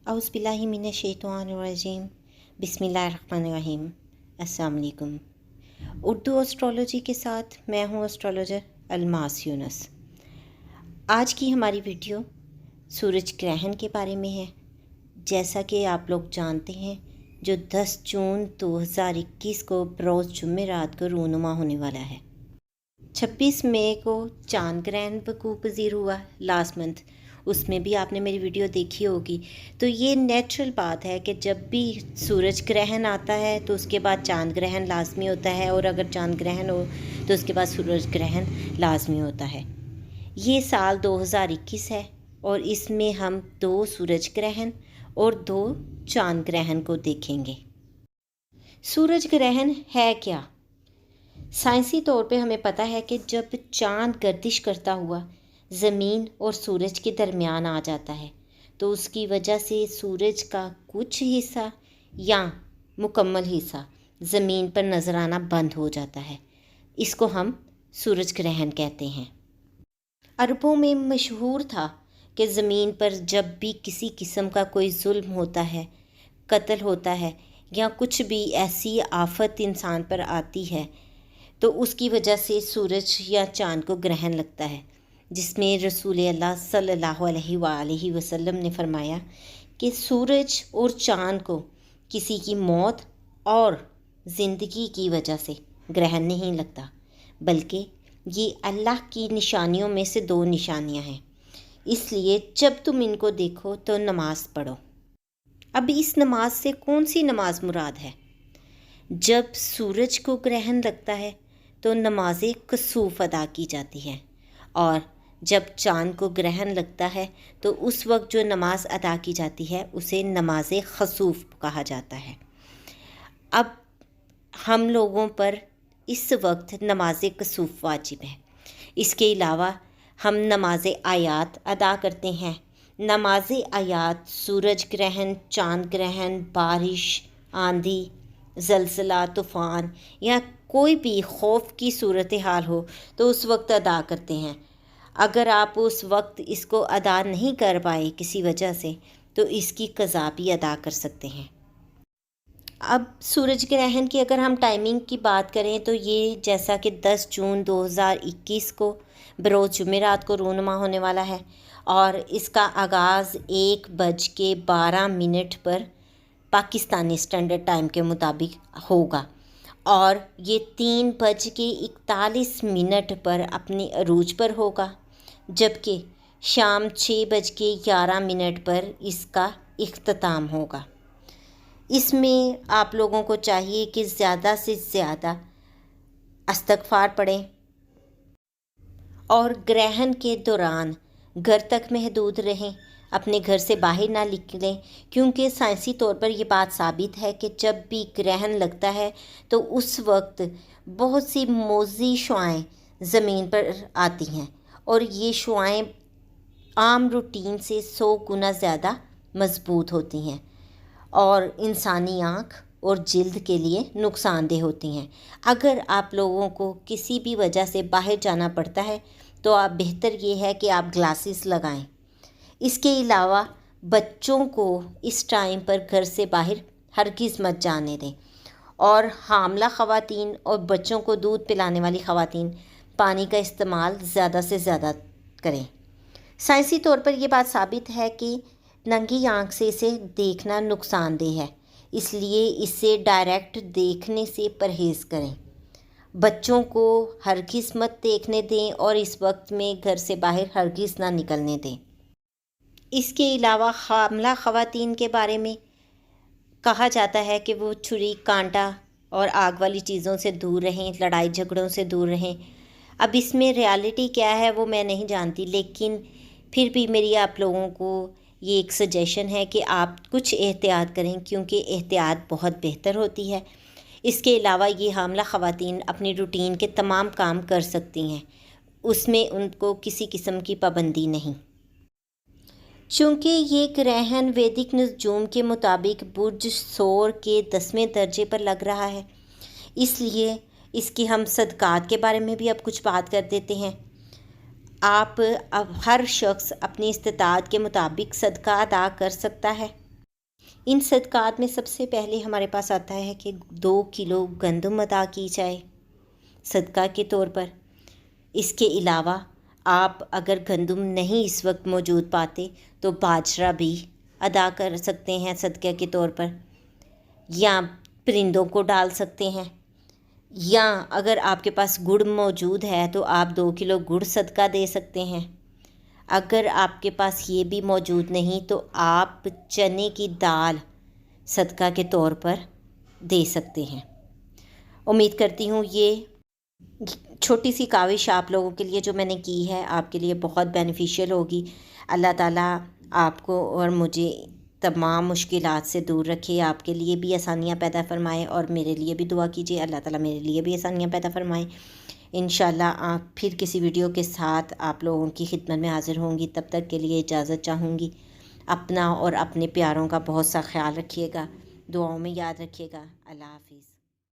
औज़ुबिल्लाहि मिनश्शैतानिर्रजीम बिस्मिल्लाहिर्रहमानिर्रहीम। अस्सलाम वालेकुम। उर्दू एस्ट्रोलॉजी के साथ मैं हूँ एस्ट्रोलॉजर अलमास यूनुस। आज की हमारी वीडियो सूरज ग्रहण के बारे में है। जैसा कि आप लोग जानते हैं, जो 10 जून 2021 को बरोज़ जुमेरात को रूनुमा होने वाला है। 26 मई को चांद ग्रहण वकूअ पज़ीर हुआ लास्ट मंथ, उसमें भी आपने मेरी वीडियो देखी होगी। तो ये नेचुरल बात है कि जब भी सूरज ग्रहण आता है तो उसके बाद चांद ग्रहण लाजमी होता है, और अगर चांद ग्रहण हो तो उसके बाद सूरज ग्रहण लाजमी होता है। ये साल 2021 है और इसमें हम 2 सूरज ग्रहण और 2 चांद ग्रहण को देखेंगे। सूरज ग्रहण है क्या? साइंसी तौर पे हमें पता है कि जब चांद गर्दिश करता हुआ ज़मीन और सूरज के दरमियान आ जाता है तो उसकी वजह से सूरज का कुछ हिस्सा या मुकम्मल हिस्सा ज़मीन पर नज़र आना बंद हो जाता है। इसको हम सूरज ग्रहण कहते हैं। अरबों में मशहूर था कि ज़मीन पर जब भी किसी किस्म का कोई जुल्म होता है, कत्ल होता है या कुछ भी ऐसी आफत इंसान पर आती है तो उसकी वजह से सूरज या चाँद को ग्रहण लगता है, जिसमें रसूल अल्लाह सल्लल्लाहु अलैहि वसल्लम ने फरमाया कि सूरज और चाँद को किसी की मौत और ज़िंदगी की वजह से ग्रहण नहीं लगता, बल्कि ये अल्लाह की निशानियों में से 2 निशानियां हैं। इसलिए जब तुम इनको देखो तो नमाज पढ़ो। अब इस नमाज से कौन सी नमाज मुराद है? जब सूरज को ग्रहण लगता है तो नमाज कसूफ अदा की जाती है, और जब चाँद को ग्रहण लगता है तो उस वक्त जो नमाज अदा की जाती है उसे नमाज खसूफ कहा जाता है। अब हम लोगों पर इस वक्त नमाज कसूफ वाजिब है। इसके अलावा हम नमाज आयात अदा करते हैं। नमाज आयात सूरज ग्रहण, चाँद ग्रहण, बारिश, आंधी, ज़लज़ला, तूफ़ान या कोई भी खौफ की सूरत हाल हो तो उस वक्त अदा करते हैं। अगर आप उस वक्त इसको अदा नहीं कर पाए किसी वजह से तो इसकी क़ज़ा भी अदा कर सकते हैं। अब सूरज ग्रहण की अगर हम टाइमिंग की बात करें तो ये जैसा कि 10 जून 2021 को बरोज़ जुमेरात को रूनुमा होने वाला है, और इसका आगाज़ 1:12 पर पाकिस्तानी स्टैंडर्ड टाइम के मुताबिक होगा, और ये 3:41 पर अपने अरूज पर होगा, जबकि शाम 6:11 पर इसका इख्तिताम होगा। इसमें आप लोगों को चाहिए कि ज़्यादा से ज़्यादा इस्तग़फ़ार पढ़ें और ग्रहण के दौरान घर तक महदूद रहें, अपने घर से बाहर ना निकलें, क्योंकि साइंसी तौर पर यह बात साबित है कि जब भी ग्रहण लगता है तो उस वक्त बहुत सी मौजी शुआएँ ज़मीन पर आती हैं, और ये शुआएँ आम रूटीन से 100 गुना ज़्यादा मज़बूत होती हैं और इंसानी आँख और जिल्द के लिए नुकसानदेह होती हैं। अगर आप लोगों को किसी भी वजह से बाहर जाना पड़ता है तो आप बेहतर ये है कि आप ग्लासेस लगाएं। इसके अलावा बच्चों को इस टाइम पर घर से बाहर हरगिज़ मत जाने दें, और हामला ख़वातीन और बच्चों को दूध पिलाने वाली ख़वातीन पानी का इस्तेमाल ज़्यादा से ज़्यादा करें। साइंसी तौर पर यह बात साबित है कि नंगी आँख से इसे देखना नुकसानदेह है, इसलिए इसे डायरेक्ट देखने से परहेज़ करें। बच्चों को हरगिज़ मत देखने दें और इस वक्त में घर से बाहर हरगिज़ ना निकलने दें। इसके अलावा हामला ख़वातीन के बारे में कहा जाता है कि वो छुरी, कांटा और आग वाली चीज़ों से दूर रहें, लड़ाई झगड़ों से दूर रहें। अब इसमें रियलिटी क्या है वो मैं नहीं जानती, लेकिन फिर भी मेरी आप लोगों को ये एक सजेशन है कि आप कुछ एहतियात करें, क्योंकि एहतियात बहुत बेहतर होती है। इसके अलावा ये हामला ख़वातीन अपनी रूटीन के तमाम काम कर सकती हैं, उसमें उनको किसी किस्म की पाबंदी नहीं। चूँकि ये ग्रहण वैदिक नजूम के मुताबिक बुर्ज सौर के 10वें दर्जे पर लग रहा है, इसलिए इसकी हम सदक़ात के बारे में भी अब कुछ बात कर देते हैं। आप अब हर शख्स अपनी इस्तिताअत के मुताबिक सदका अदा कर सकता है। ان صدقات میں سب سے پہلے ہمارے پاس آتا ہے کہ 2 کلو گندم عطا کی جائے صدقہ کے طور پر۔ اس کے علاوہ آپ اگر گندم نہیں اس وقت موجود پاتے تو باجرہ بھی ادا کر سکتے ہیں صدقہ کے طور پر، یا پرندوں کو ڈال سکتے ہیں، یا اگر آپ کے پاس گڑ موجود ہے تو آپ 2 کلو گڑ صدقہ دے سکتے ہیں۔ اگر آپ کے پاس یہ بھی موجود نہیں تو آپ چنے کی دال صدقہ کے طور پر دے سکتے ہیں۔ امید کرتی ہوں یہ چھوٹی سی کاوش آپ لوگوں کے لیے جو میں نے کی ہے آپ کے لیے بہت بینیفیشیل ہوگی۔ اللہ تعالیٰ آپ کو اور مجھے تمام مشکلات سے دور رکھے، آپ کے لیے بھی آسانیاں پیدا فرمائے، اور میرے لیے بھی دعا کیجیے اللہ تعالیٰ میرے لیے بھی آسانیاں پیدا فرمائے۔ انشاءاللہ آپ پھر کسی ویڈیو کے ساتھ آپ لوگوں کی خدمت میں حاضر ہوں گی۔ تب تک کے لیے اجازت چاہوں گی۔ اپنا اور اپنے پیاروں کا بہت سا خیال رکھیے گا، دعاؤں میں یاد رکھیے گا۔ اللہ حافظ۔